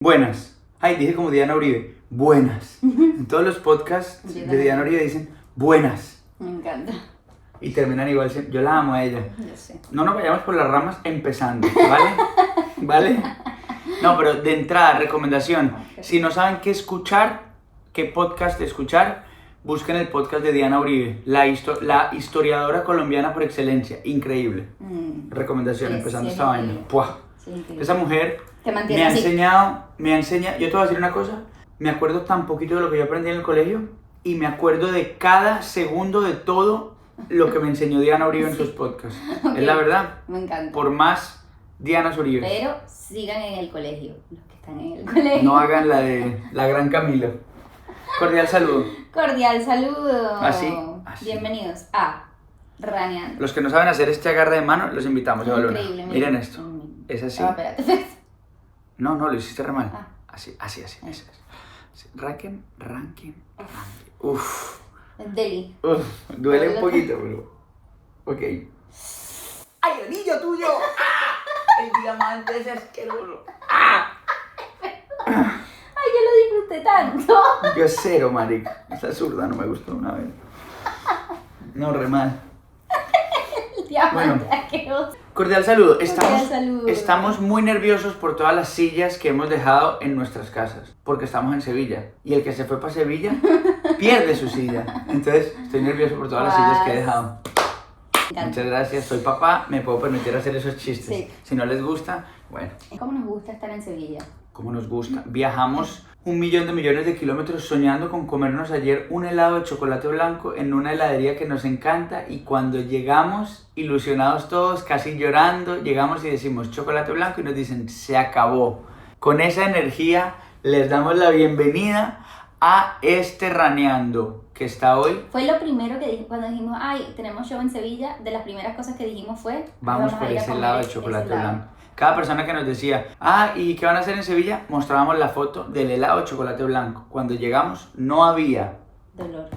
Buenas. Ay, dije como Diana Uribe. Buenas. En todos los podcasts de Diana Uribe dicen buenas. Me encanta. Y terminan igual. Yo la amo a ella. Yo sé. No nos vayamos por las ramas empezando, ¿vale? ¿Vale? No, pero de entrada, recomendación. Ok. Si no saben qué escuchar, qué podcast escuchar, busquen el podcast de Diana Uribe, la historiadora colombiana por excelencia. Increíble. Recomendación, Sí, empezando sí, esta vaina. increíble. ¡Puah! Sí, increíble. Esa mujer Te me mantiene ha así. enseñado, yo te voy a decir una cosa, me acuerdo tan poquito de lo que yo aprendí en el colegio y me acuerdo de cada segundo de todo lo que me enseñó Diana Uribe en sus podcasts. Ok. Es la verdad, Me encanta. por más Diana Uribe. Pero sigan en el colegio, los que están en el colegio. No hagan la de la gran Camilo. Cordial saludo. Cordial saludo. Así. Bienvenidos a Raneando. Los que no saben hacer este agarre de mano, los invitamos a Balona. Increíble. Miren esto. Es así. Espérate. No, lo hiciste re mal. Ah. Así. Ranking. Uf. Deli. Duele un poquito, pero... Ok. ¡Ay, el anillo tuyo! ¡Ah! El diamante es asqueroso. Ay, yo lo disfruté tanto. Yo cero, marica. Esa zurda no me gustó una vez. No, re mal. El diamante Bueno. asqueroso. Cordial saludo. Cordial saludo. Estamos muy nerviosos por todas las sillas que hemos dejado en nuestras casas. Porque estamos en Sevilla. Y el que se fue para Sevilla pierde su silla. Entonces, estoy nervioso por todas las sillas que he dejado. Me encanta. Muchas gracias. Soy papá. Me puedo permitir hacer esos chistes. Sí. Si no les gusta, bueno. ¿Cómo nos gusta estar en Sevilla? Como nos gusta. Viajamos 1.000.000 de millones de kilómetros soñando con comernos ayer un helado de chocolate blanco en una heladería que nos encanta y cuando llegamos, ilusionados todos, casi llorando, llegamos y decimos chocolate blanco y nos dicen se acabó. Con esa energía les damos la bienvenida a este Raneando que está hoy. Fue lo primero que dije cuando dijimos, ay, tenemos show en Sevilla. De las primeras cosas que dijimos fue, Vamos a por ir a ese comer helado de ese chocolate helado. blanco. Cada persona que nos decía, ¿y qué van a hacer en Sevilla? Mostrábamos la foto del helado de chocolate blanco. Cuando llegamos no había. Dolor.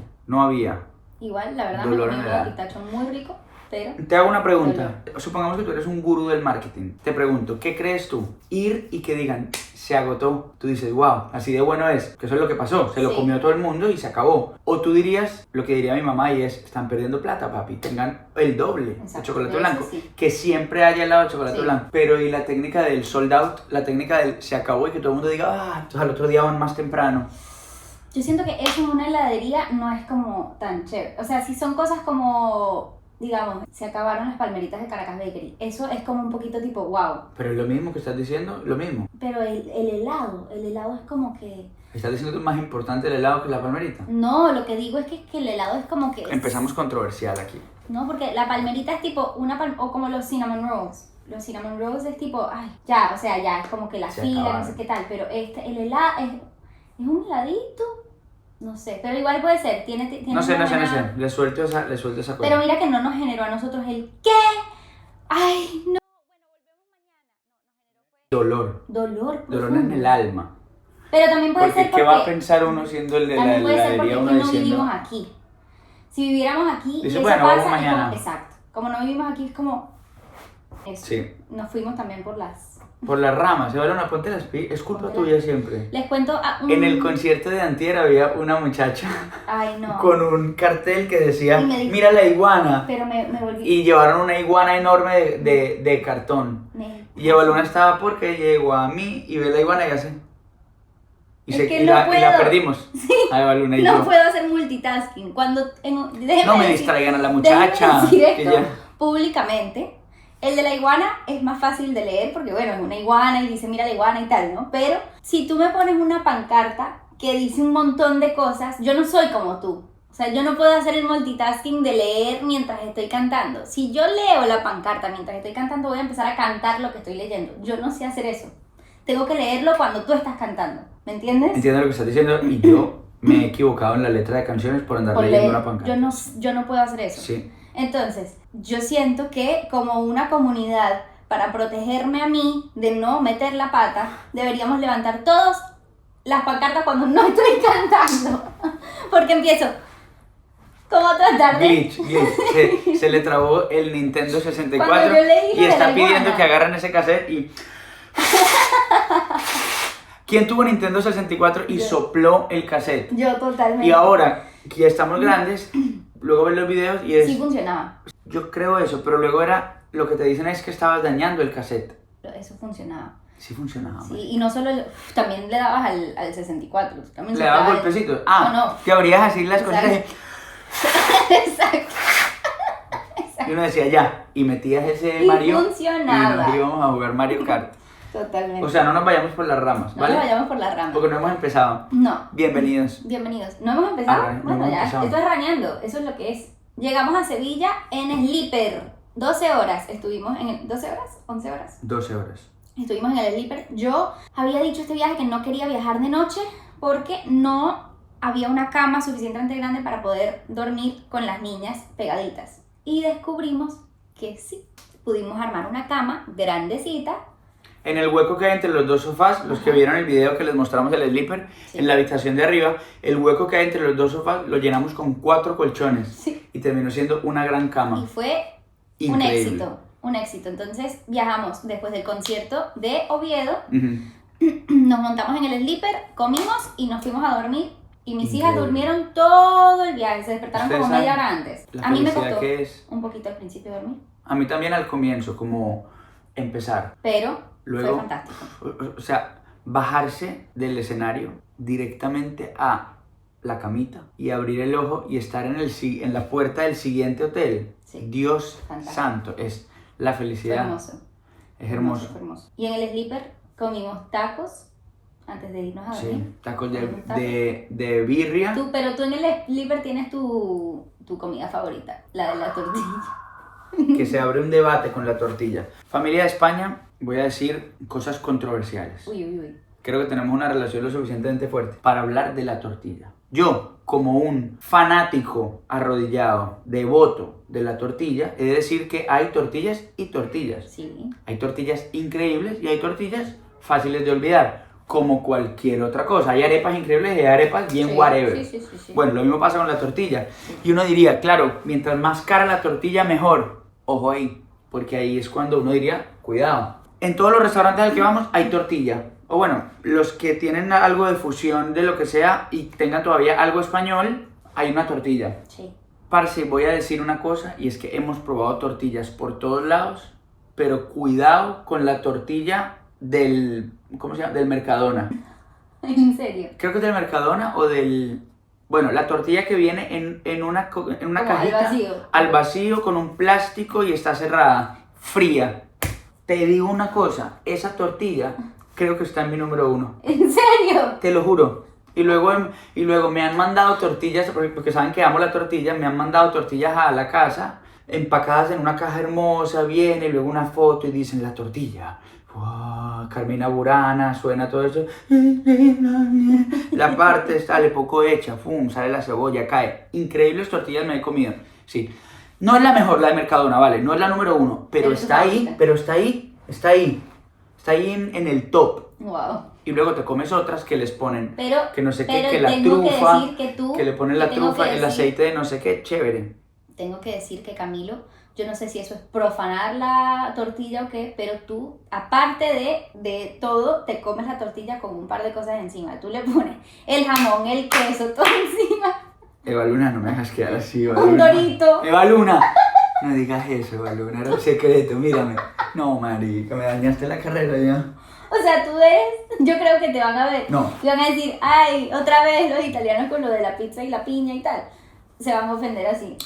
Igual, la verdad, Dolor me en comí el un alma. pistacho muy rico, pero Te hago una pregunta. Supongamos que tú eres un gurú del marketing. Te pregunto, ¿qué crees tú? Ir y que digan, se agotó. Tú dices, wow, así de bueno es. Que eso es lo que pasó. Se lo Sí. comió todo el mundo y se acabó. O tú dirías, lo que diría mi mamá y es, están perdiendo plata, papi. Tengan el doble de Exacto, chocolate eso blanco. sí. Que siempre haya helado de chocolate Sí. blanco. Pero y la técnica del sold out, la técnica del se acabó y que todo el mundo diga, entonces al otro día van más temprano. yo siento que eso en una heladería no es como tan chévere. O sea, si son cosas como, digamos, se acabaron las palmeritas de Caracas Bakery, eso es como un poquito tipo, wow. Pero es lo mismo que estás diciendo, lo mismo. Pero el helado es como que... ¿Estás diciendo que es más importante el helado que la palmerita? No, lo que digo es que el helado es como que... Empezamos controversial aquí. No, porque la palmerita es tipo o como los cinnamon rolls. Los cinnamon rolls es tipo, ay, ya, o sea, ya es como que la Se fila, acabaron. no sé qué tal, pero el helado es un heladito, no sé, pero igual puede ser, tiene No sé. una buena- Le suelto esa cosa. Pero mira que no nos generó a nosotros el ¿qué? Ay, no. Dolor. Dolor Dolor profundo. en el alma. Pero también puede Porque ser ¿qué porque... va a pensar uno siendo el de la también puede ser porque heladería? es Uno que no diciendo... vivimos aquí. Si viviéramos aquí Dice, y eso bueno, pasa, vamos es mañana. como, exacto. Como no vivimos aquí es como eso. Sí. Nos fuimos también por las... Por las ramas. Se van a ponte las pi... Es culpa Ponte tuya siempre. Les cuento a un... En el concierto de antier había una muchacha Ay, no. con un cartel que decía, Y me dijo- mira la iguana. Pero me volví... Y llevaron una iguana enorme de cartón. Y Evaluna estaba porque llegó a mí y ve la iguana y hace... Es que no la puedo. perdimos. A Evaluna y No yo. puedo hacer multitasking. Déjeme No me decir- distraigan a la déjeme muchacha. decir que esto ya- públicamente. El de la iguana es más fácil de leer porque, bueno, es una iguana y dice mira la iguana y tal, ¿no? Pero si tú me pones una pancarta que dice un montón de cosas, yo no soy como tú. O sea, yo no puedo hacer el multitasking de leer mientras estoy cantando. Si yo leo la pancarta mientras estoy cantando, voy a empezar a cantar lo que estoy leyendo. Yo no sé hacer eso. Tengo que leerlo cuando tú estás cantando. ¿Me entiendes? Entiendo lo que estás diciendo y yo me he equivocado en la letra de canciones por andar Por leyendo leer. una pancarta. Yo no puedo hacer eso. Sí. Entonces, yo siento que como una comunidad, para protegerme a mí de no meter la pata, deberíamos levantar todos las pancartas cuando no estoy cantando. Porque empiezo como a tratar de... Glitch. Se le trabó el Nintendo 64 Cuando yo leí lo y de está la pidiendo iguana. que agarren ese cassette y... ¿Quién tuvo Nintendo 64 y Yo. sopló el cassette? Yo totalmente. Y ahora que ya estamos grandes, luego ves los videos y es... Sí funcionaba. Yo creo eso, pero luego era... Lo que te dicen es que estabas dañando el cassette. Eso funcionaba. Sí funcionaba. Sí, man. y no solo... también le dabas al 64. tú también Le dabas soplabas golpecitos. Ah, No. te abrías así las Exacto. cosas Exacto. y uno decía ya. Y metías ese Y Mario funcionaba. y nos íbamos a jugar Mario Kart. Totalmente. O sea, no nos vayamos por las ramas, no ¿vale? nos vayamos por la rama. Porque no hemos empezado. No. Bienvenidos. Bienvenidos. ¿No hemos empezado? Ah, no Bueno, hemos ya, empezado. esto es raneando, eso es lo que es. Llegamos a Sevilla en Sleeper. 12 horas estuvimos en el... ¿12 horas? ¿11 horas? 12 horas. Estuvimos en el Sleeper. Yo había dicho este viaje que no quería viajar de noche porque no había una cama suficientemente grande para poder dormir con las niñas pegaditas. Y descubrimos que sí, pudimos armar una cama grandecita. En el hueco que hay entre los dos sofás, los que vieron el video que les mostramos el sleeper, Sí. en la habitación de arriba, el hueco que hay entre los dos sofás lo llenamos con 4 colchones. Sí. Y terminó siendo una gran Y cama. fue Increíble. un éxito. Entonces viajamos después del concierto de Oviedo, Ujú. nos montamos en el Sleeper, comimos y nos fuimos a dormir. Y mis hijas Increíble. durmieron todo el viaje, se despertaron Ustedes como media saben hora antes. La A mí me felicidad costó que es. un poquito al principio dormir, A mí también al comienzo, como empezar. pero Luego, fue fantástico. o sea, bajarse del escenario directamente a la camita y abrir el ojo y estar en la puerta del siguiente hotel. Sí. Dios Fantástico. santo, es la Fue felicidad. hermoso. Es hermoso. Fue hermoso. Y en el Sleeper comimos tacos antes de irnos a dormir. Sí, tacos Comimos tacos. de birria. Pero tú en el Sleeper tienes tu comida favorita, la de la tortilla. Que se abre un debate con la tortilla. Familia de España, voy a decir cosas controversiales. Uy, uy, uy. Creo que tenemos una relación lo suficientemente fuerte para hablar de la tortilla. Yo, como un fanático arrodillado, devoto de la tortilla, he de decir que hay tortillas y tortillas. Sí. Hay tortillas increíbles y hay tortillas fáciles de olvidar, como cualquier otra cosa. Hay arepas increíbles y hay arepas bien Sí, whatever. sí. Bueno, lo mismo pasa con la tortilla. Y uno diría, claro, mientras más cara la tortilla, mejor. Ojo ahí, porque ahí es cuando uno diría, cuidado. En todos los restaurantes al que vamos hay tortilla. O bueno, los que tienen algo de fusión de lo que sea y tengan todavía algo español, hay una tortilla. Sí. Parce, voy a decir una cosa, y es que hemos probado tortillas por todos lados, pero cuidado con la tortilla del, ¿cómo se llama? Del Mercadona. En serio. Creo que es del Mercadona o del... Bueno, la tortilla que viene en una Como cajita al vacío. con un plástico y está cerrada, fría. Te digo una cosa, esa tortilla creo que está en mi número 1. ¿En serio? Te lo juro. Y luego me han mandado tortillas, porque saben que amo la tortilla, me han mandado tortillas a la casa, empacadas en una caja hermosa, viene, y luego una foto y dicen la tortilla. Wow, Carmina Burana, suena todo eso. La parte sale poco hecha, ¡fum! Sale la cebolla, cae. Increíbles tortillas me he comido. Sí. No es la mejor, la de Mercadona, vale, no es la número 1, pero Pero es está tu ahí, favorita. pero está ahí. Está ahí en el top. Wow. Y luego te comes otras que les ponen Pero, que no sé qué, pero que la tengo trufa, que decir que tú... que le ponen la tengo trufa, que el decir- aceite de no sé qué, chévere. Tengo que decir que Camilo, yo no sé si eso es profanar la tortilla o qué, pero tú, aparte de todo, te comes la tortilla con un par de cosas encima. Tú le pones el jamón, el queso, todo encima, Eva Luna, no me dejas quedar así, Eva un Luna. dorito. Eva Luna, no digas eso, Eva Luna, era un secreto, mírame. No, marica, me dañaste la carrera ya. O sea, tú eres, yo creo que te van a ver, No. te van a decir, ay, otra vez los italianos con lo de la pizza y la piña y tal. Se van a ofender así.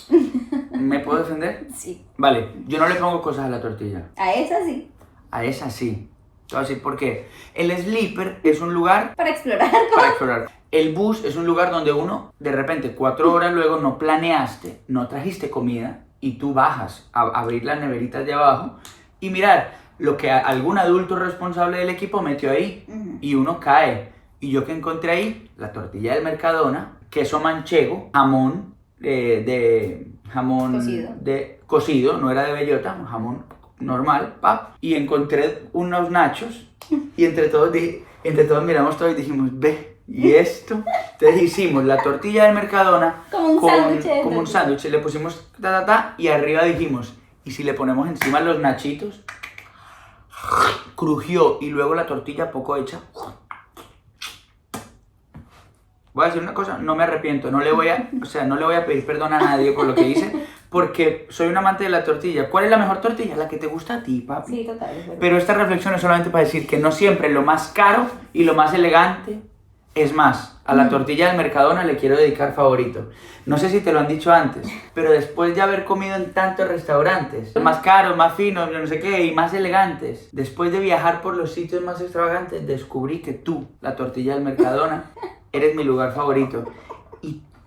¿Me puedo defender? Sí. Vale, yo no le pongo cosas a la tortilla. A esa sí. A esa sí. Te voy a decir por qué. El sleeper es un lugar Para explorar. para explorar. El bus es un lugar donde uno, de repente, 4 horas luego no planeaste, no trajiste comida y tú bajas a abrir las neveritas de abajo y mirar lo que algún adulto responsable del equipo metió ahí Ujú. y uno cae. Y yo que encontré ahí, la tortilla del Mercadona, queso manchego, jamón jamón Cocido. cocido, no era de bellota, jamón normal, pap, y encontré unos nachos y entre todos miramos todo y dijimos, ve, ¿y esto? Entonces hicimos la tortilla del Mercadona Como un sándwich de como un tortilla. sándwich, le pusimos y arriba dijimos, ¿y si le ponemos encima los nachitos? Crujió y luego la tortilla poco hecha voy a decir una cosa, no me arrepiento, no le voy a pedir perdón a nadie por lo que hice, porque soy un amante de la tortilla. ¿Cuál es la mejor tortilla? La que te gusta a ti, papi. Sí, total. Es verdad. Pero esta reflexión es solamente para decir que no siempre lo más caro y lo más elegante es más. A la tortilla del Mercadona le quiero dedicar favorito. No sé si te lo han dicho antes, pero después de haber comido en tantos restaurantes, más caros, más finos, no sé qué, y más elegantes, después de viajar por los sitios más extravagantes, descubrí que tú, la tortilla del Mercadona, eres mi lugar favorito.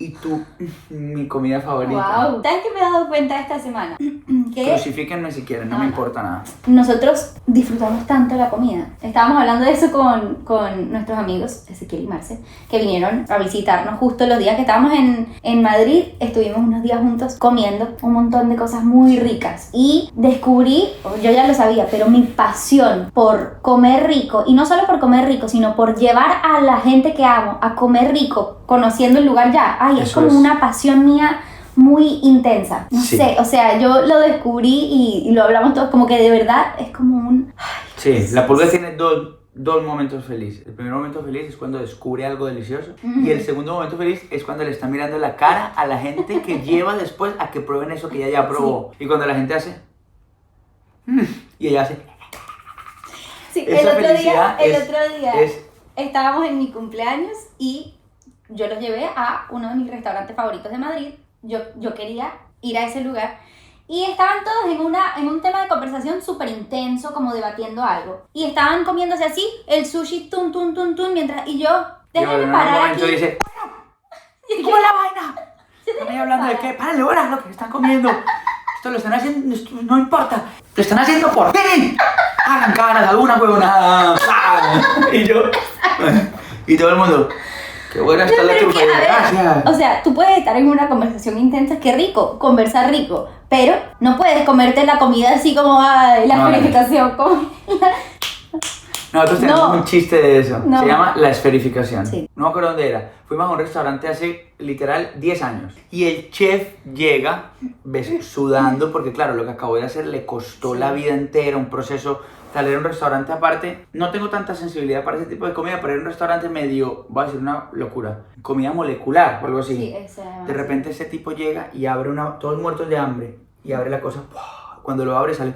Y tú, mi comida favorita. Wow. ¿Sabes qué me he dado cuenta esta semana? Que Crucifíquenme si quieren, no me importa nada. nosotros disfrutamos tanto la comida. Estábamos hablando de eso con nuestros amigos, Ezequiel y Marce, que vinieron a visitarnos justo los días que estábamos en Madrid. Estuvimos unos días juntos comiendo un montón de cosas muy ricas. Y descubrí, yo ya lo sabía, pero mi pasión por comer rico, y no solo por comer rico, sino por llevar a la gente que amo a comer rico, conociendo el lugar ya. Ay, es como una pasión mía muy intensa. No sé, o sea, yo lo descubrí y lo hablamos todos, como que de verdad es como un... Ay, sí, la pulga tiene dos momentos felices. El primer momento feliz es cuando descubre algo delicioso y el segundo momento feliz es cuando le está mirando la cara a la gente que lleva después a que prueben eso que ella ya probó. Sí. Y cuando la gente hace... y ella hace... Sí, el otro día estábamos en mi cumpleaños y yo los llevé a uno de mis restaurantes favoritos de Madrid. Yo quería ir a ese lugar y estaban todos en un tema de conversación súper intenso, como debatiendo algo. Y estaban comiéndose así el sushi, tun, mientras... Y yo, déjame parar aquí. Dice, ¿cómo es la vaina? ¿Están ahí hablando de qué? Párale, ahora lo que están comiendo. Esto lo están haciendo, no importa. Lo están haciendo por ti. Hagan caras, alguna huevonada. Y yo, y todo el mundo... Qué buena está la trufa, gracias. O sea, tú puedes estar en una conversación intensa, qué rico, conversar rico, pero no puedes comerte la comida así como la esferificación. Nosotros tenemos un chiste de eso, se llama la esferificación. Sí. No me acuerdo dónde era. Fuimos a un restaurante hace literal 10 años y el chef llega sudando porque claro, lo que acabó de hacer le costó la vida entera, un proceso. Tal, era un restaurante aparte, no tengo tanta sensibilidad para ese tipo de comida, pero era un restaurante medio, voy a decir una locura, comida molecular o algo así. Sí, de repente ese tipo llega y abre todos muertos de hambre, y abre la cosa, cuando lo abre sale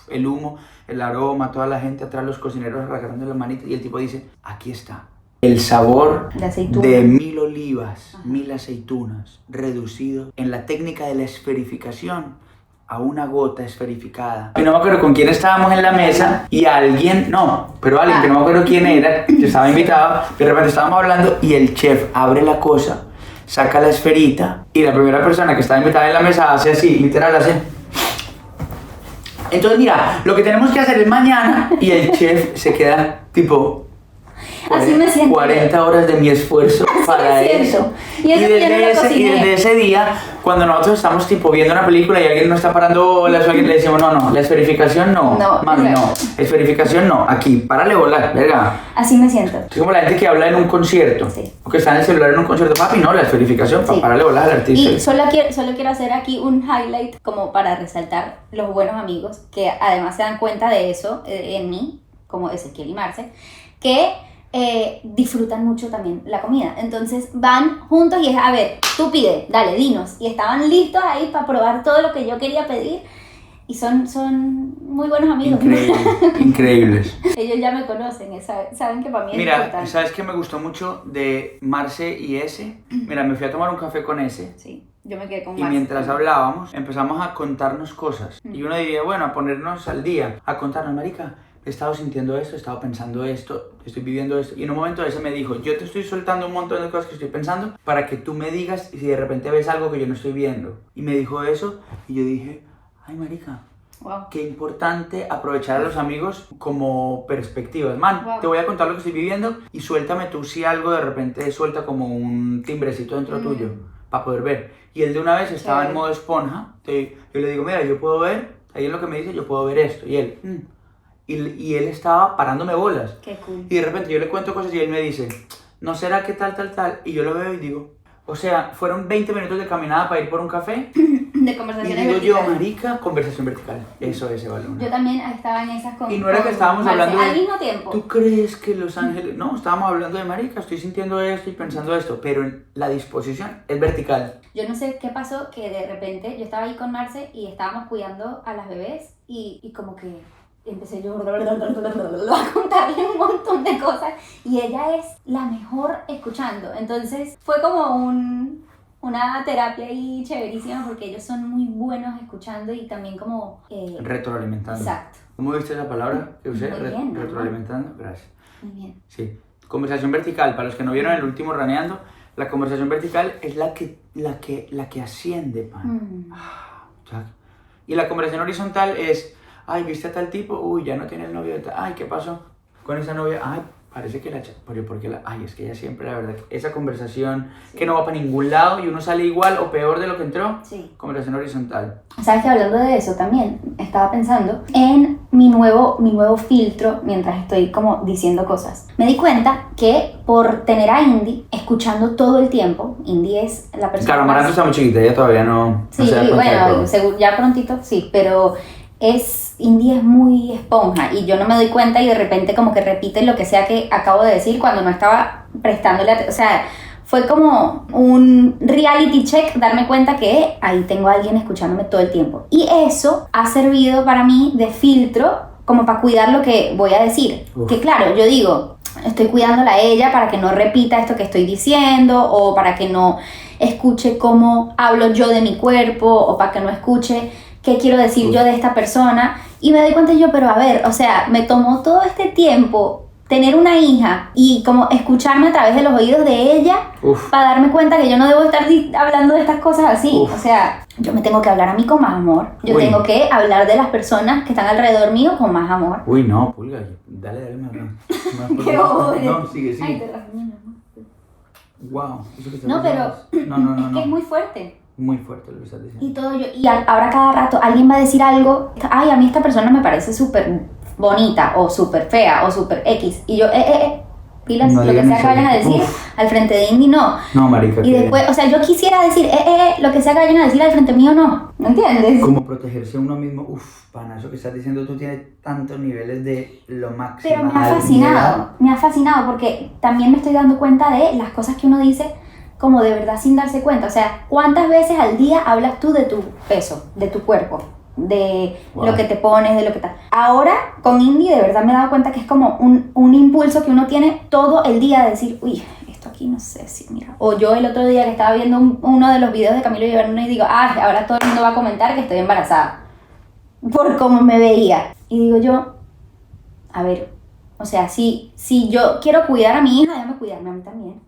el humo, el aroma, toda la gente atrás, los cocineros agarrando las manitas, y el tipo dice, aquí está. El sabor de 1000 olivas, 1000 aceitunas, reducido en la técnica de la esferificación a una gota esferificada. Y no me acuerdo con quién estábamos en la mesa y alguien que no me acuerdo quién era, que estaba invitado, de repente estábamos hablando y el chef abre la cosa, saca la esferita y la primera persona que estaba invitada en la mesa hace así, literal hace. Entonces mira, lo que tenemos que hacer es mañana y el chef se queda tipo... Así me siento. 40 horas de mi esfuerzo para eso. Y desde ese día, cuando nosotros estamos tipo viendo una película y alguien no está parando bolas o alguien le decimos, no, la esferificación no, mami, no, esferificación no, aquí, párale bolas, verga. Así me siento. Es como la gente que habla en un concierto, o que está en el celular en un concierto, papi, no, la esferificación, párale bolas al artista. Y solo quiero hacer aquí un highlight como para resaltar los buenos amigos que además se dan cuenta de eso en mí, como Ezequiel y Marce, que disfrutan mucho también la comida. Entonces van juntos y es, a ver, tú pide, dale, dinos. Y estaban listos ahí para probar todo lo que yo quería pedir. Y son muy buenos amigos. Increíbles. Ellos ya me conocen, saben que para mí es importante. Mira, ¿sabes qué me gustó mucho de Marce y ese? Mira, me fui a tomar un café con ese. Sí, yo me quedé con Marce. Y mientras hablábamos, empezamos a contarnos cosas. Y uno diría, bueno, a ponernos al día, a contarnos, marica, he estado sintiendo esto, he estado pensando esto, estoy viviendo esto. Y en un momento ese me dijo, yo te estoy soltando un montón de cosas que estoy pensando para que tú me digas si de repente ves algo que yo no estoy viendo. Y me dijo eso y yo dije, ay marica, qué importante aprovechar a los amigos como perspectivas. Man, te voy a contar lo que estoy viviendo y suéltame tú si algo de repente suelta como un timbrecito dentro tuyo para poder ver. Y él de una vez estaba en modo esponja. Yo le digo, mira, yo puedo ver, ahí es lo que me dice, yo puedo ver esto. Y él... Y él estaba parándome bolas. Qué cool. Y de repente yo le cuento cosas y él me dice, ¿no será que tal? Y yo lo veo y digo, o sea, fueron 20 minutos de caminada para ir por un café. de Y conversaciones digo yo, verticales. marica, conversación vertical. Eso es, Eva Luna. Yo también estaba en esas con. Y no era que estábamos Marce, hablando de... al mismo tiempo. ¿Tú crees que Los Ángeles...? No, estábamos hablando de marica, estoy sintiendo esto y pensando esto, pero la disposición es vertical. Yo no sé qué pasó, que de repente yo estaba ahí con Marce y estábamos cuidando a las bebés y como que empecé yo a contarle un montón de cosas y ella es la mejor escuchando. Entonces fue como una terapia ahí chéverísima porque ellos son muy buenos escuchando y también como... Retroalimentando. Exacto. ¿Cómo viste esa palabra que usé? Muy bien, ¿no? Retroalimentando. Gracias. Muy bien. Sí. Conversación vertical. Para los que no vieron el último Raneando, la conversación vertical es la que asciende, pan. Jack. Y la conversación horizontal es, ay, ¿viste a tal tipo? Uy, ya no tiene el novio de tal. Ay, ¿qué pasó con esa novia? Ay, parece que ay, es que ella siempre, la verdad, esa conversación que no va para ningún lado y uno sale igual o peor de lo que entró. Sí. Conversación horizontal. ¿Sabes que hablando de eso también estaba pensando en mi nuevo filtro mientras estoy como diciendo cosas? Me di cuenta que por tener a Indy escuchando todo el tiempo, Indy es la persona Claro, Amaranto está muy chiquita, ella todavía no Sí, se da cuenta de bueno, todo. ya prontito sí, pero Indy es muy esponja y yo no me doy cuenta y de repente como que repite lo que sea que acabo de decir cuando no estaba prestándole atención. O sea, fue como un reality check darme cuenta que ahí tengo a alguien escuchándome todo el tiempo. Y eso ha servido para mí de filtro como para cuidar lo que voy a decir. Uf. Que claro, yo digo, estoy cuidándola a ella para que no repita esto que estoy diciendo o para que no escuche cómo hablo yo de mi cuerpo o para que no escuche qué quiero decir yo de esta persona. Y me doy cuenta yo, pero a ver, o sea, me tomó todo este tiempo tener una hija y como escucharme a través de los oídos de ella para darme cuenta que yo no debo estar hablando de estas cosas así. O sea, yo me tengo que hablar a mí con más amor. Yo tengo que hablar de las personas que están alrededor mío con más amor. Uy, no, Pulga, dale, más. Qué bobo. No, sigue. Ay, te rasguñé, ¿no? Wow. Eso que estás No, pero diciendo no. es que es muy fuerte. Muy fuerte lo que estás diciendo. Y todo yo, y ahora cada rato alguien va a decir algo, ay, a mí esta persona me parece súper bonita, o súper fea, o súper X, y yo, pilas, No lo que digan sea que eso. vayan a decir al frente de Indy, no. No, marica. Y después, o sea, yo quisiera decir, lo que sea que vayan a decir al frente mío, no. ¿Me entiendes? Como protegerse a uno mismo. Pana, eso que estás diciendo tú tiene tantos niveles de lo máximo. Pero me ha fascinado porque también me estoy dando cuenta de las cosas que uno dice como de verdad sin darse cuenta. O sea, ¿cuántas veces al día hablas tú de tu peso, de tu cuerpo, de lo que te pones, de lo que tal? Ahora, con Indy, de verdad me he dado cuenta que es como un impulso que uno tiene todo el día de decir, uy, esto aquí no sé si, mira. O yo el otro día que estaba viendo uno de los videos de Camilo Giverno y digo, ahora todo el mundo va a comentar que estoy embarazada. Por cómo me veía. Y digo yo, a ver, o sea, si yo quiero cuidar a mi hija, déjame cuidarme a mí también.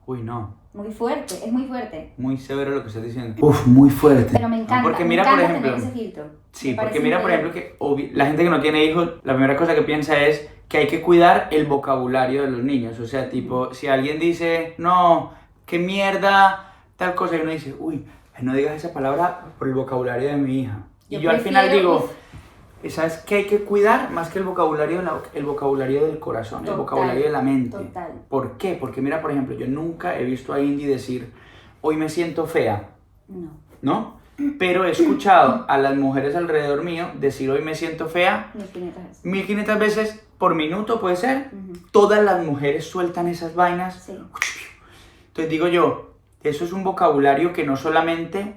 Uy, no. Muy fuerte, es muy fuerte. Muy severo lo que estás diciendo. Muy fuerte. Pero me encanta, Porque me mira, encanta por ejemplo, tener ese filtro. sí, Me porque parece mira, por increíble. ejemplo, que la gente que no tiene hijos, la primera cosa que piensa es que hay que cuidar el vocabulario de los niños. O sea, tipo, si alguien dice, no, qué mierda, tal cosa, y uno dice, uy, no digas esa palabra por el vocabulario de mi hija. Y yo al final digo, ¿sabes qué hay que cuidar? Más que el vocabulario del corazón, Total, el vocabulario de la mente. total. ¿Por qué? Porque mira, por ejemplo, yo nunca he visto a Indy decir, hoy me siento fea, No. ¿no? Pero he escuchado a las mujeres alrededor mío decir, hoy me siento fea, 1500 veces por minuto, puede ser. Todas las mujeres sueltan esas vainas. Sí. Entonces digo yo, eso es un vocabulario que no solamente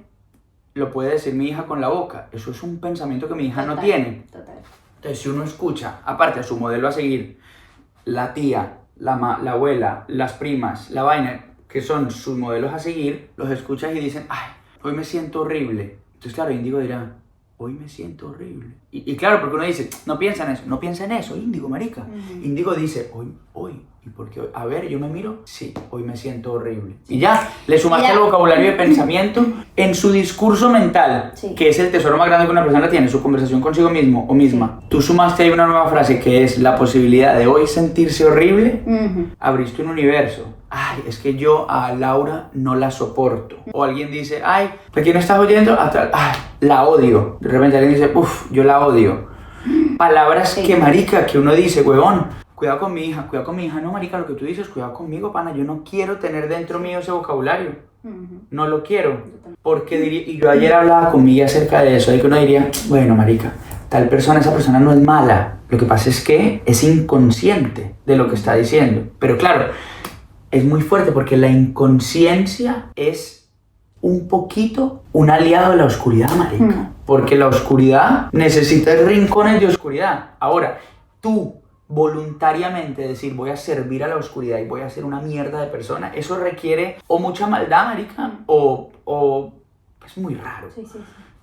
lo puede decir mi hija con la boca, eso es un pensamiento que mi hija no tiene. Total. Entonces si uno escucha, aparte a su modelo a seguir, la tía, la abuela, las primas, la vaina, que son sus modelos a seguir, los escuchas y dicen, ay, hoy me siento horrible. Entonces claro, Índigo dirá, hoy me siento horrible. Y claro, porque uno dice, no piensa en eso, Índigo, marica. Índigo dice, hoy, ¿y por qué hoy? A ver, yo me miro, sí, hoy me siento horrible. Y ya, le sumaste el vocabulario de pensamiento en su discurso mental, que es el tesoro más grande que una persona tiene, su conversación consigo mismo o misma. Tú sumaste ahí una nueva frase que es la posibilidad de hoy sentirse horrible, abriste un universo. Ay, es que yo a Laura no la soporto. O alguien dice, ay, ¿de quién estás oyendo? Ay, la odio. De repente alguien dice, yo la odio. Palabras que marica, que uno dice, huevón, cuidado con mi hija. No, marica, lo que tú dices, cuidado conmigo, pana. Yo no quiero tener dentro mío ese vocabulario. No lo quiero. Porque diría, y yo ayer hablaba con Miguel acerca de eso, de que uno diría, bueno, marica, tal persona, esa persona no es mala. Lo que pasa es que es inconsciente de lo que está diciendo. Pero claro, es muy fuerte porque la inconsciencia es un poquito un aliado de la oscuridad, marica. Porque la oscuridad necesita rincones de oscuridad. Ahora, tú voluntariamente decir voy a servir a la oscuridad y voy a ser una mierda de persona, eso requiere o mucha maldad, marica, o es muy raro. Sí.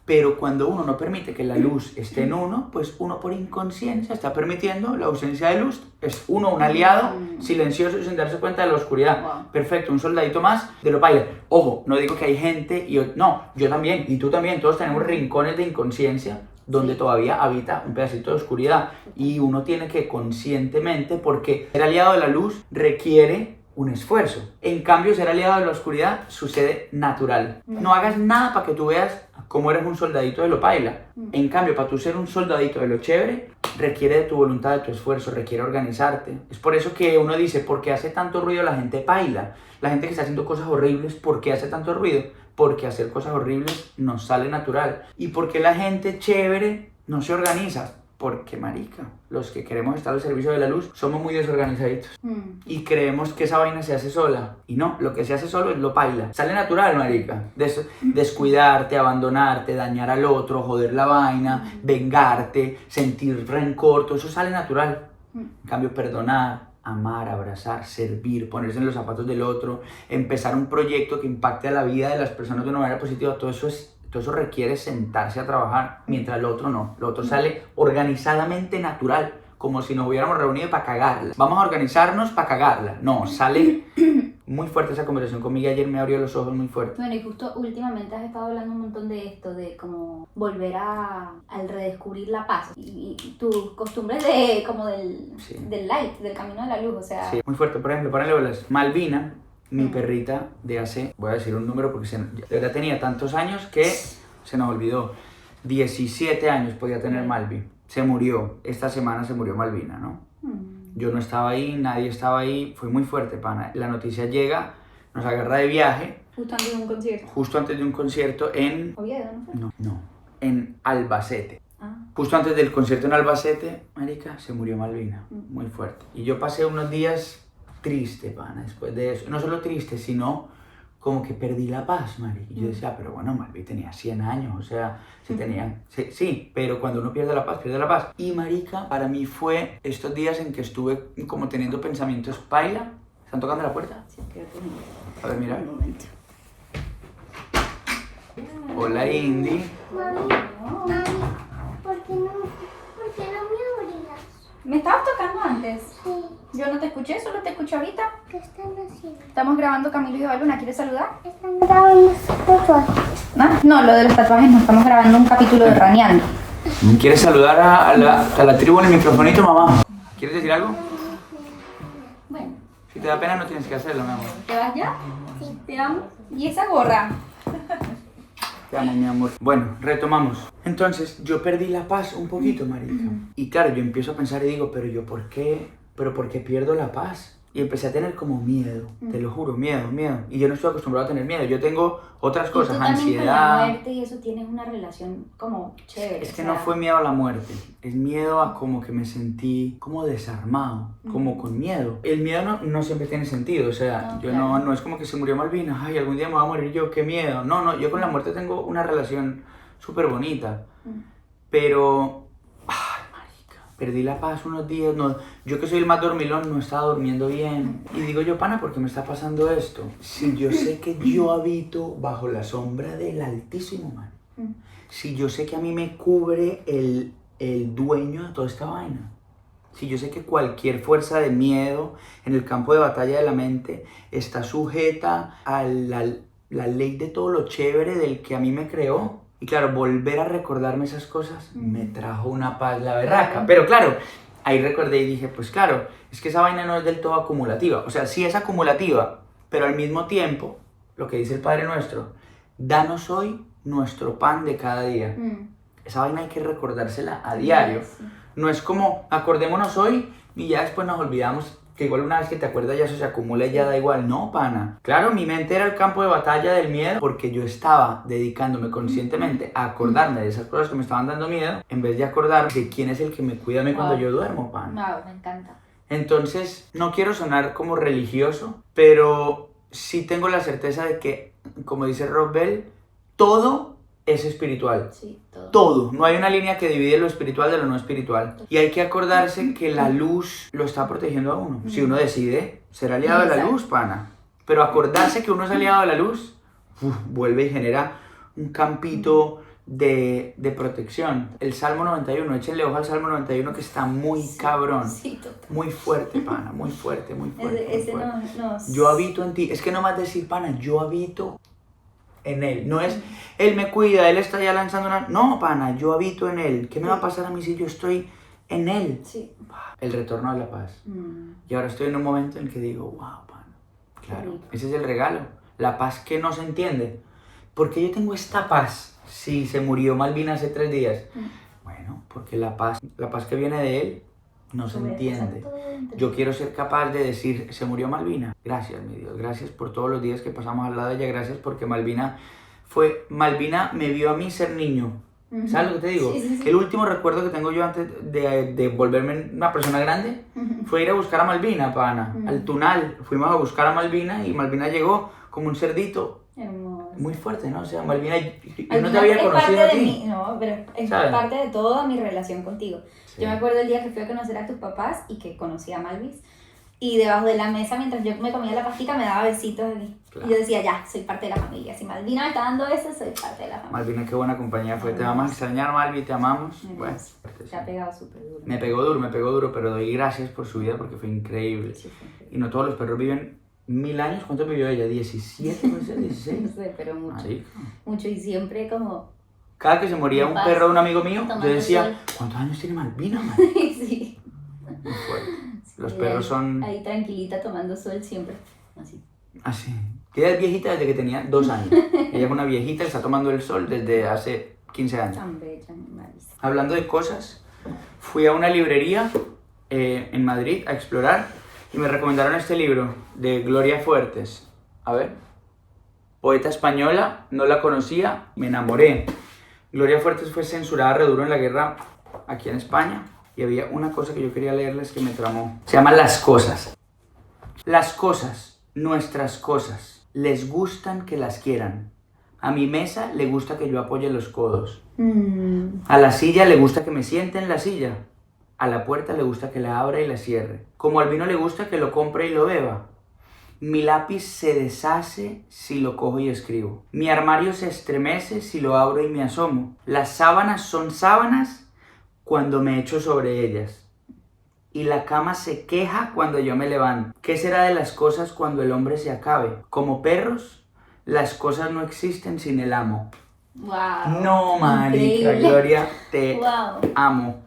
Pero cuando uno no permite que la luz esté en uno, pues uno por inconsciencia está permitiendo la ausencia de luz. Es uno un aliado silencioso y sin darse cuenta de la oscuridad. Wow. Perfecto, un soldadito más de lo paila. Ojo, no digo que hay gente, no, yo también, y tú también, todos tenemos rincones de inconsciencia donde todavía habita un pedacito de oscuridad. Y uno tiene que conscientemente, porque ser aliado de la luz requiere un esfuerzo. En cambio, ser aliado de la oscuridad sucede natural. No hagas nada para que tú veas cómo eres un soldadito de lo paila. En cambio, para tú ser un soldadito de lo chévere, requiere de tu voluntad, de tu esfuerzo, requiere organizarte. Es por eso que uno dice, ¿por qué hace tanto ruido la gente paila? La gente que está haciendo cosas horribles, ¿por qué hace tanto ruido? Porque hacer cosas horribles nos sale natural. ¿Y por qué la gente chévere no se organiza? Porque, marica, los que queremos estar al servicio de la luz somos muy desorganizaditos. Y creemos que esa vaina se hace sola. Y no, lo que se hace solo es lo paila. Sale natural, marica. Descuidarte, abandonarte, dañar al otro, joder la vaina, vengarte, sentir rencor, todo eso sale natural. En cambio, perdonar, amar, abrazar, servir, ponerse en los zapatos del otro, empezar un proyecto que impacte a la vida de las personas de una manera positiva, todo eso requiere sentarse a trabajar, mientras lo otro no. Lo otro sale organizadamente natural, como si nos hubiéramos reunido para cagarla. Vamos a organizarnos para cagarla. No, sale muy fuerte esa conversación conmigo. Ayer me abrió los ojos muy fuerte. Bueno, y justo últimamente has estado hablando un montón de esto, de como volver al redescubrir la paz y tus costumbres del light, del camino de la luz, o sea... Sí, muy fuerte. Por ejemplo, ponle bolas. Malvina, mi perrita de hace, voy a decir un número porque de verdad tenía tantos años que se nos olvidó. 17 años podía tener Malvi. Se murió. Esta semana se murió Malvina, ¿no? Yo no estaba ahí, nadie estaba ahí. Fue muy fuerte, pana. La noticia llega, nos agarra de viaje. Justo antes de un concierto. Justo antes de un concierto en... ¿Oviedo, no fue? No. En Albacete. Justo antes del concierto en Albacete, marica, se murió Malvina. Muy fuerte. Y yo pasé unos días triste, pana, después de eso. No solo triste, sino como que perdí la paz, marica. Y yo decía, pero bueno, Malvi tenía 100 años, o sea, sí, pero cuando uno pierde la paz, pierde la paz. Y marica, para mí fue estos días en que estuve como teniendo pensamientos, paila. ¿Están tocando la puerta? Sí, creo que no. A ver, mira. Un momento. Hola, Indy. Mami, ¿por qué no me abrías? ¿Me estabas tocando antes? Sí, Yo no te escuché, solo te escucho ahorita. ¿qué están haciendo? Estamos grabando Camilo y Baluna, ¿quieres saludar? Están grabando fotos. No, lo de los tatuajes no, estamos grabando un capítulo de Raneando. ¿Quieres saludar a la tribu en el microfonito, mamá? ¿Quieres decir algo? Bueno, Si te da pena no tienes que hacerlo, mi amor. ¿te vas ya? Sí. Te amo. ¿Y esa gorra? Te amo, mi amor. Bueno, retomamos. Entonces, yo perdí la paz un poquito, marica. Y claro, yo empiezo a pensar y digo, ¿pero yo por qué? ¿Pero por qué pierdo la paz? Y empecé a tener como miedo, te lo juro, miedo. Y yo no estoy acostumbrado a tener miedo. Yo tengo otras cosas, y tú también con la ansiedad. muerte y eso tienes una relación como chévere. Es que o sea, no fue miedo a la muerte, es miedo a como que me sentí como desarmado, como con miedo. El miedo no siempre tiene sentido, o sea, No, yo claro. no es como que se murió Malvina, ay, algún día me voy a morir yo, qué miedo. No, yo con la muerte tengo una relación súper bonita, pero, ay, marica, perdí la paz unos días, yo que soy el más dormilón no estaba durmiendo bien. Y digo yo, pana, ¿por qué me está pasando esto? Si yo sé que yo habito bajo la sombra del Altísimo, man. Si yo sé que a mí me cubre el dueño de toda esta vaina. Si yo sé que cualquier fuerza de miedo en el campo de batalla de la mente está sujeta a la ley de todo lo chévere del que a mí me creó. Y claro, volver a recordarme esas cosas me trajo una paz la berraca. Pero claro, ahí recordé y dije, pues claro, es que esa vaina no es del todo acumulativa. O sea, sí es acumulativa, pero al mismo tiempo, lo que dice el Padre Nuestro, danos hoy nuestro pan de cada día. Esa vaina hay que recordársela a diario. Sí. No es como, acordémonos hoy y ya después nos olvidamos que igual una vez que te acuerdas ya eso se acumula y ya da igual. No, pana. Claro, mi mente era el campo de batalla del miedo porque yo estaba dedicándome conscientemente a acordarme de esas cosas que me estaban dando miedo en vez de acordar de quién es el que me cuida a mí cuando yo duermo, pana. Wow, me encanta. Entonces, no quiero sonar como religioso, pero sí tengo la certeza de que, como dice Rob Bell, todo es espiritual. Sí, todo. Todo. No hay una línea que divide lo espiritual de lo no espiritual. Y hay que acordarse que la luz lo está protegiendo a uno. Si uno decide ser aliado de la Exacto. luz, pana. Pero acordarse que uno es aliado de la luz, vuelve y genera un campito de protección. El Salmo 91, échenle ojo al Salmo 91 que está muy cabrón. Sí, total. Muy fuerte, pana. Muy fuerte, muy fuerte. muy Ese fuerte. no. Yo habito en ti. Es que no más decir, pana, yo habito en él. No es, él me cuida, él está ya lanzando una... No, pana, yo habito en él. ¿Qué me va a pasar a mí si yo estoy en él? Sí. El retorno a la paz. Y ahora estoy en un momento en que digo, wow, pana. Claro, rico. ese es el regalo. La paz que no se entiende. ¿Por qué yo tengo esta paz si se murió Malvina hace 3 días? Bueno, porque la paz que viene de él no se entiende. Yo quiero ser capaz de decir, se murió Malvina. Gracias, mi Dios. Gracias por todos los días que pasamos al lado de ella. Gracias porque Malvina me vio a mí ser niño. ¿Sabes lo que te digo? Sí. El último recuerdo que tengo yo antes de volverme una persona grande fue ir a buscar a Malvina, pana. Al Tunal. Fuimos a buscar a Malvina y Malvina llegó como un cerdito. Hermoso. Muy fuerte, ¿no? O sea, Malvina, yo no Malvina te había es conocido parte a de ti. mí, no, pero es ¿Sabes? parte de toda mi relación contigo. Sí. Yo me acuerdo el día que fui a conocer a tus papás y que conocí a Malvis. Y debajo de la mesa, mientras yo me comía la pastica, me daba besitos de mí. Claro. Y yo decía, ya, soy parte de la familia. Si Malvina me está dando eso, soy parte de la familia. Malvina, qué buena compañía fue. Te Hermoso. vamos a extrañar, Malvi, te amamos. Hermoso. Bueno, Se ha pegado súper duro. me pegó duro, pero doy gracias por su vida porque fue increíble. Sí, fue increíble. Y no todos los perros viven 1000 años. ¿Cuánto vivió ella? ¿17? ¿Puede ser? No ¿16? sé, pero mucho. Marica. Mucho y siempre como... Cada que se moría un Paz. perro de un amigo mío, yo Tomando decía, sol. ¿cuántos años tiene Malvina, man? sí. Muy fuerte. Los Sí, perros ahí- son Ahí tranquilita tomando sol siempre. Así. así. Ella es viejita desde que tenía 2 años. Ella es una viejita y está tomando el sol desde hace 15 años. Tan bella, Malvis. Hablando de cosas, fui a una librería en Madrid a explorar y me recomendaron este libro de Gloria Fuertes. A ver. Poeta española, no la conocía, me enamoré. Gloria Fuertes fue censurada re duro en la guerra aquí en España y había una cosa que yo quería leerles que me tramó. Se llama Las cosas. Las cosas, nuestras cosas, les gustan que las quieran. A mi mesa le gusta que yo apoye los codos. A la silla le gusta que me siente en la silla. A la puerta le gusta que la abra y la cierre. Como al vino le gusta que lo compre y lo beba. Mi lápiz se deshace si lo cojo y escribo. Mi armario se estremece si lo abro y me asomo. Las sábanas son sábanas cuando me echo sobre ellas. Y la cama se queja cuando yo me levanto. ¿Qué será de las cosas cuando el hombre se acabe? Como perros, las cosas no existen sin el amo. Wow. No, marica, Increíble. Gloria, te Wow. amo.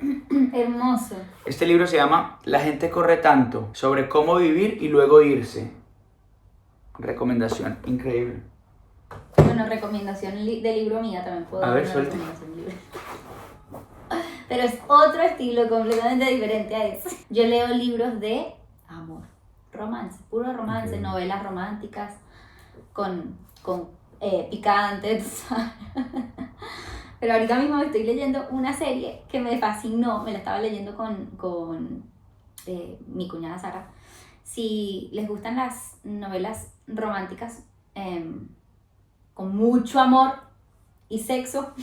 Hermoso. Este libro se llama La gente corre tanto, sobre cómo vivir y luego irse. Recomendación, increíble. Bueno, recomendación de libro mía también puedo A dar ver, una suelte. recomendación de libro. Pero es otro estilo completamente diferente a ese. Yo leo libros de amor, romance, puro romance, Ok. novelas románticas con picante, tú sabes. Pero ahorita mismo estoy leyendo una serie que me fascinó, me la estaba leyendo con mi cuñada Sara. Si les gustan las novelas románticas con mucho amor y sexo,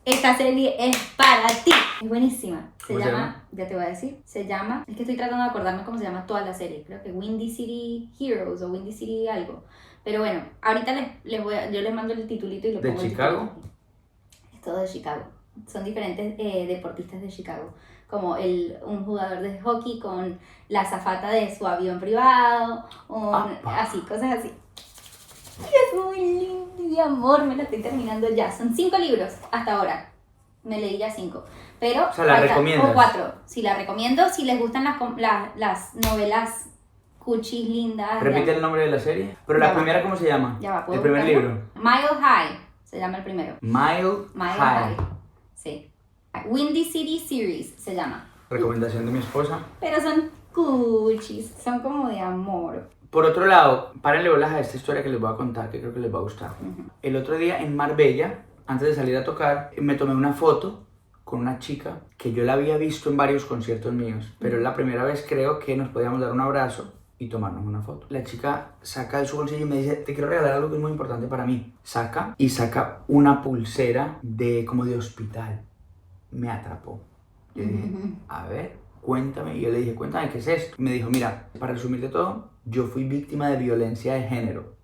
esta serie es para ti. Es buenísima. Se ¿Cómo se llama, ya te voy a decir, se llama, es que estoy tratando de acordarme cómo se llama toda la serie. Creo que Windy City Heroes o Windy City algo. Pero bueno, ahorita yo les mando el titulito y lo ¿De pongo. el Chicago? titulito aquí. Es todo de Chicago. Son diferentes deportistas de Chicago. Como un jugador de hockey con la azafata de su avión privado, así, cosas así. Y es muy lindo y de amor, me la estoy terminando ya. Son 5 libros hasta ahora. Me leí ya 5. Pero O sea, ¿la recomiendas? O 4. Sí, la recomiendo. Si les gustan las novelas cuchis lindas. Repite el nombre de la serie. Pero la Ya va. primera, ¿cómo se llama? Ya va, ¿puedo El primer buscarlo? libro. Mile High se llama el primero. Mile High. Sí. Windy City Series se llama. Recomendación de mi esposa. Pero son cuchis, son como de amor. Por otro lado, párenle bolas a esta historia que les voy a contar, que creo que les va a gustar. El otro día en Marbella, antes de salir a tocar, me tomé una foto con una chica que yo la había visto en varios conciertos míos, pero es la primera vez creo que nos podíamos dar un abrazo y tomarnos una foto. La chica saca de su bolsillo y me dice, te quiero regalar algo que es muy importante para mí. Saca una pulsera como de hospital. Me atrapó. Yo dije, a ver, cuéntame. Y yo le dije, cuéntame, ¿qué es esto? Y me dijo, mira, para resumirte todo, yo fui víctima de violencia de género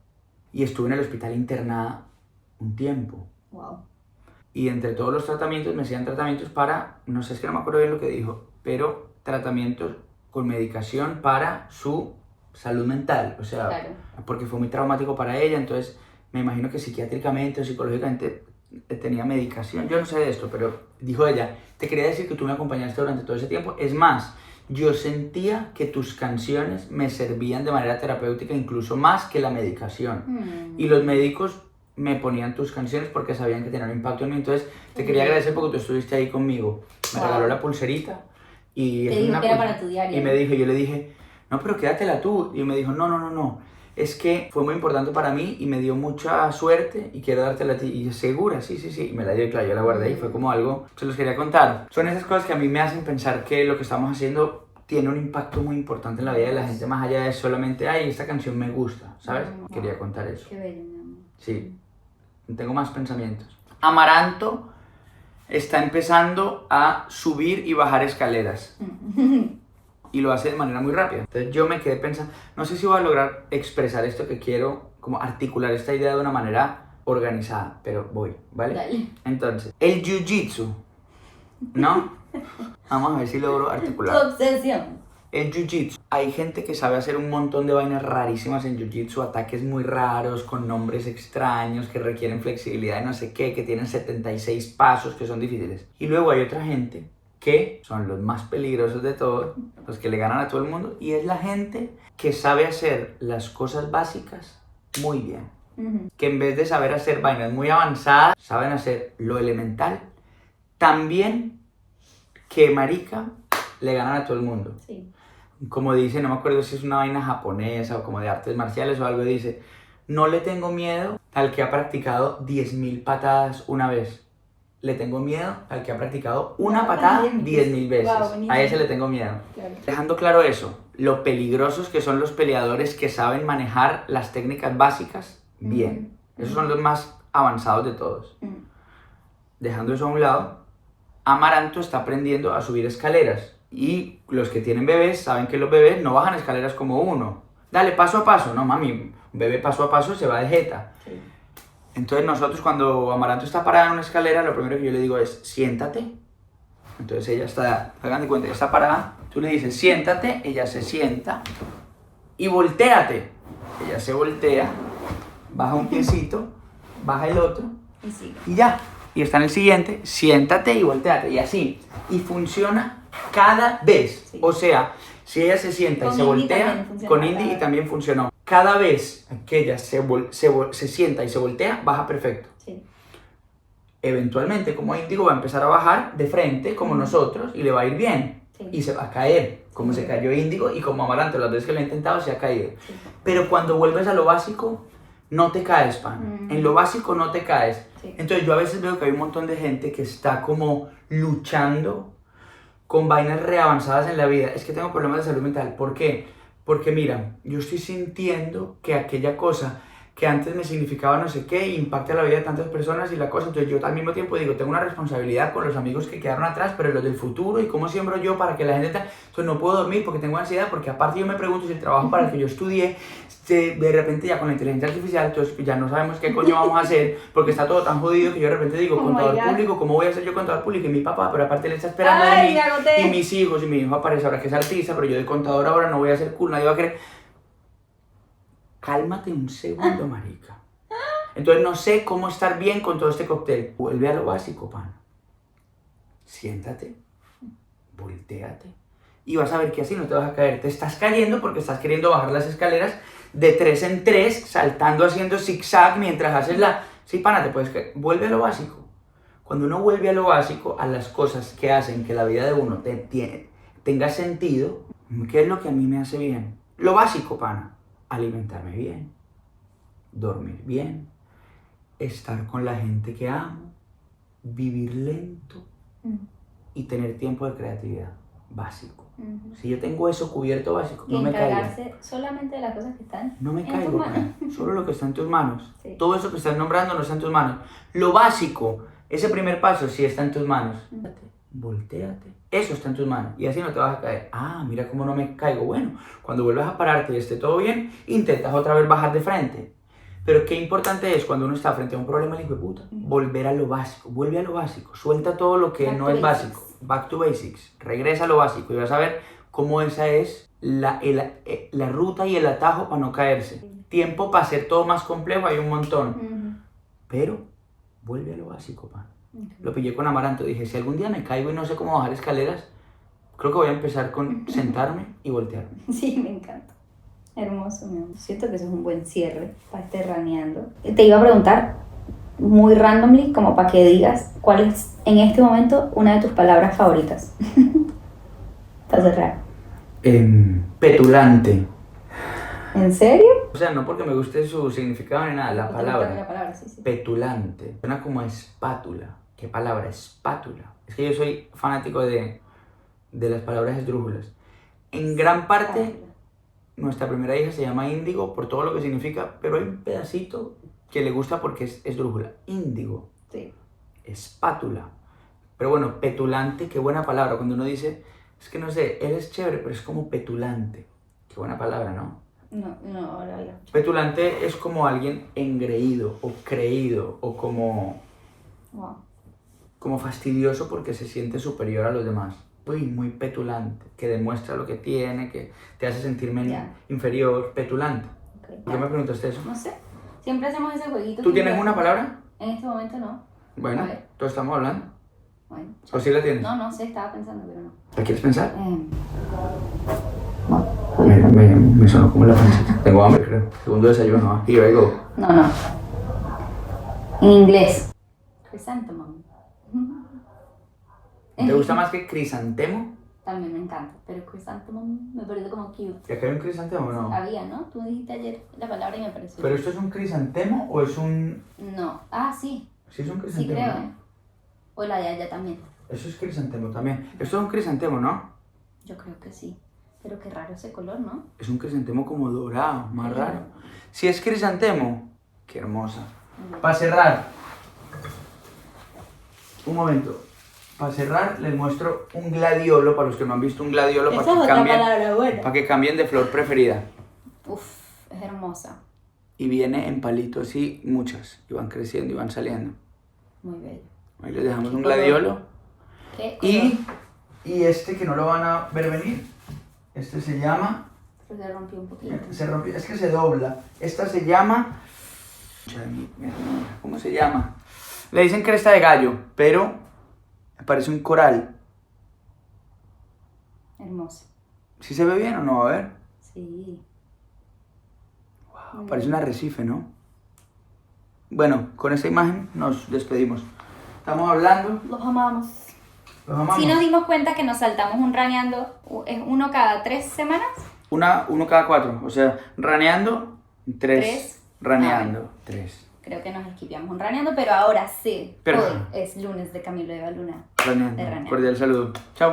y estuve en el hospital internada un tiempo. Wow. Y entre todos los tratamientos me hacían tratamientos para, no sé, es que no me acuerdo bien lo que dijo, pero tratamientos con medicación para su salud mental, o sea, Claro. porque fue muy traumático para ella, entonces me imagino que psiquiátricamente o psicológicamente tenía medicación, yo no sé de esto, pero dijo ella, te quería decir que tú me acompañaste durante todo ese tiempo, es más, yo sentía que tus canciones me servían de manera terapéutica incluso más que la medicación, y los médicos me ponían tus canciones porque sabían que tenían un impacto en mí, entonces te quería agradecer porque tú estuviste ahí conmigo, me regaló la pulserita y Te es dijo una que era pulsera. para tu diario. Y me dijo, yo le dije, no, pero quédatela tú. Y me dijo, no, es que fue muy importante para mí y me dio mucha suerte y quiero dártela a ti. Y yo, segura, sí. Y me la dio y claro, yo la guardé y fue como algo, se los quería contar. Son esas cosas que a mí me hacen pensar que lo que estamos haciendo tiene un impacto muy importante en la vida de la gente, más allá de solamente, ay, esta canción me gusta, ¿sabes? Quería contar eso. Qué bello, mi amor. Sí, tengo más pensamientos. Amaranto está empezando a subir y bajar escaleras. Y lo hace de manera muy rápida. Entonces yo me quedé pensando, no sé si voy a lograr expresar esto que quiero, como articular esta idea de una manera organizada, pero voy, ¿vale? Dale. Entonces, el jiu-jitsu, ¿no? Vamos a ver si logro Tu articular. obsesión. El jiu-jitsu. Hay gente que sabe hacer un montón de vainas rarísimas en jiu-jitsu, ataques muy raros, con nombres extraños, que requieren flexibilidad y no sé qué, que tienen 76 pasos, que son difíciles. Y luego hay otra gente que son los más peligrosos de todos, los que le ganan a todo el mundo, y es la gente que sabe hacer las cosas básicas muy bien. Que en vez de saber hacer vainas muy avanzadas, saben hacer lo elemental tan bien que, marica, le ganan a todo el mundo. Sí. Como dice, no me acuerdo si es una vaina japonesa o como de artes marciales o algo, dice, no le tengo miedo al que ha practicado 10.000 patadas una vez. Le tengo miedo al que ha practicado una patada 10.000 veces. Wow, buenísimo. A ese le tengo miedo. Claro. Dejando claro eso, lo peligrosos que son los peleadores que saben manejar las técnicas básicas bien. Esos son los más avanzados de todos. Dejando eso a un lado, Amaranto está aprendiendo a subir escaleras. Y los que tienen bebés saben que los bebés no bajan escaleras como uno. Dale, paso a paso. No, mami, un bebé paso a paso se va de jeta. Sí. Entonces nosotros cuando Amaranto está parada en una escalera, lo primero que yo le digo es, siéntate. Entonces ella está, hagan de cuenta, ella está parada, tú le dices, siéntate, ella se sienta y voltéate. Ella se voltea, baja un piecito, baja el otro Y sigue. y ya. Y está en el siguiente, siéntate y volteate. Y así. Y funciona cada vez. Sí. O sea, si ella se sienta Con y se Indy voltea, también funciona con cada Indy y vez. también funcionó. Cada vez que ella se sienta y se voltea, baja perfecto. Sí. Eventualmente, como Índigo, va a empezar a bajar de frente, como nosotros, y le va a ir bien. Sí. Y se va a caer, como Sí. se cayó Índigo y como Amaranto, las veces que lo ha intentado, se ha caído. Sí. Pero cuando vuelves a lo básico, no te caes, pan. En lo básico no te caes. Sí. Entonces yo a veces veo que hay un montón de gente que está como luchando con vainas reavanzadas en la vida. Es que tengo problemas de salud mental. ¿Por qué? Porque mira, yo estoy sintiendo que aquella cosa que antes me significaba no sé qué, impacta la vida de tantas personas y la cosa. Entonces yo al mismo tiempo digo, tengo una responsabilidad con los amigos que quedaron atrás, pero los del futuro y cómo siembro yo para que la gente... Entonces no puedo dormir porque tengo ansiedad, porque aparte yo me pregunto si el trabajo para el que yo estudié, de repente ya con la inteligencia artificial, entonces ya no sabemos qué coño vamos a hacer, porque está todo tan jodido que yo de repente digo, Oh contador my God. público, ¿cómo voy a ser yo contador público? Y mi papá, pero aparte él está esperando de Ay, mí, me agoté. y mis hijos, y mi hijo aparece ahora que es artista, pero yo de contador ahora no voy a ser cool, nadie va a querer... Cálmate un segundo, marica. Entonces no sé cómo estar bien con todo este cóctel. Vuelve a lo básico, pan. Siéntate, voltéate y vas a ver que así no te vas a caer. Te estás cayendo porque estás queriendo bajar las escaleras de 3 en 3, saltando, haciendo zigzag mientras haces la... Sí, pana, te puedes caer. Vuelve a lo básico. Cuando uno vuelve a lo básico, a las cosas que hacen que la vida de uno tenga sentido, ¿Qué es lo que a mí me hace bien? Lo básico, pana. Alimentarme bien, dormir bien, estar con la gente que amo, vivir lento y tener tiempo de creatividad. Básico. Si yo tengo eso cubierto básico, Y no me caigo. encargarse solamente de las cosas que están No me en caigo, tus manos. pana. Solo lo que está en tus manos. Sí. Todo eso que estás nombrando no está en tus manos. Lo básico, ese primer paso sí está en tus manos. Voltéate. Eso está en tus manos. Y así no te vas a caer. Ah, mira cómo no me caigo. Bueno, cuando vuelvas a pararte y esté todo bien, intentas otra vez bajar de frente. Pero qué importante es cuando uno está frente a un problema, el hijo de puta, volver a lo básico. Vuelve a lo básico. Suelta todo lo que Back no to es basics. básico. Back to basics. Regresa a lo básico y vas a ver cómo esa es la ruta y el atajo para no caerse. Tiempo para hacer todo más complejo hay un montón. Pero vuelve a lo básico, pa. Lo pillé con Amaranto. Dije, si algún día me caigo y no sé cómo bajar escaleras, creo que voy a empezar con sentarme y voltearme. Sí, me encanta. Hermoso, mi amor. Siento que eso es un buen cierre para este raneando. Te iba a preguntar muy randomly, como para que digas cuál es en este momento una de tus palabras favoritas. Para cerrar. Petulante. ¿En serio? O sea, no porque me guste su significado ni nada, la ¿O te gusta palabra. la palabra? Sí, sí. Petulante. Suena como espátula. ¿Qué palabra? Espátula. Es que yo soy fanático de las palabras esdrújulas. En gran parte, nuestra primera hija se llama Índigo por todo lo que significa, pero hay un pedacito que le gusta porque es esdrújula. Índigo. Sí. Espátula. Pero bueno, petulante, qué buena palabra. Cuando uno dice, es que no sé, él es chévere, pero es como petulante. Qué buena palabra, ¿no? No, ahora ya. Petulante es como alguien engreído o creído o como fastidioso porque se siente superior a los demás. Uy, muy petulante, que demuestra lo que tiene, que te hace sentir inferior, petulante. Okay. ¿Por qué me preguntaste eso? No sé. Siempre hacemos ese jueguito. ¿Tú tienes una palabra? En este momento no. Bueno, A ver. todos estamos hablando. Bueno. ¿O sí la tienes? No sé, estaba pensando, pero no. ¿La quieres pensar? No. Me sonó como la francesa. Tengo hambre, creo. Segundo desayuno. Here I go. No. En inglés. Chrysanthemum. ¿Te gusta más que crisantemo? También me encanta, pero chrysanthemum me parece como cute. ¿Y acá hay un crisantemo o no? Había, ¿no? Tú dijiste ayer la palabra y me pareció. ¿Pero esto es un crisantemo o es un...? No. Ah, sí. Sí es un Sí crisantemo, creo, ¿no? ¿eh? O la de allá también. Eso es crisantemo también. Esto es un crisantemo, ¿no? Yo creo que sí. Pero qué raro ese color, ¿no? Es un crisantemo como dorado, más raro. Si es crisantemo, qué hermosa. Para cerrar, un momento. Para cerrar, les muestro un gladiolo, para los que no han visto un gladiolo, Esa es otra palabra buena. para que cambien de flor preferida. Uf, es hermosa. Y viene en palitos y muchas, y van creciendo y van saliendo. Muy bello. Ahí les dejamos Qué un color. gladiolo. ¿Qué color? Y este que no lo van a ver venir, este se llama... Se rompió un poquito. Se rompió, es que se dobla. Esta se llama... ¿Cómo se llama? Le dicen cresta de gallo, pero parece un coral. Hermosa. ¿Sí se ve bien o no? A ver. Sí. Wow, parece un arrecife, ¿no? Bueno, con esta imagen nos despedimos. Estamos hablando. Los amamos. Los amamos. Sí nos dimos cuenta que nos saltamos un raneando, es uno cada 3 semanas. Uno cada 4. O sea, raneando, 3. Tres. Raneando, 3. Creo que nos esquipeamos un raneando, pero ahora sí. Pero- Hoy es lunes de Camilo de Luna. Raneando. De raneando. Cordial saludo. Chao.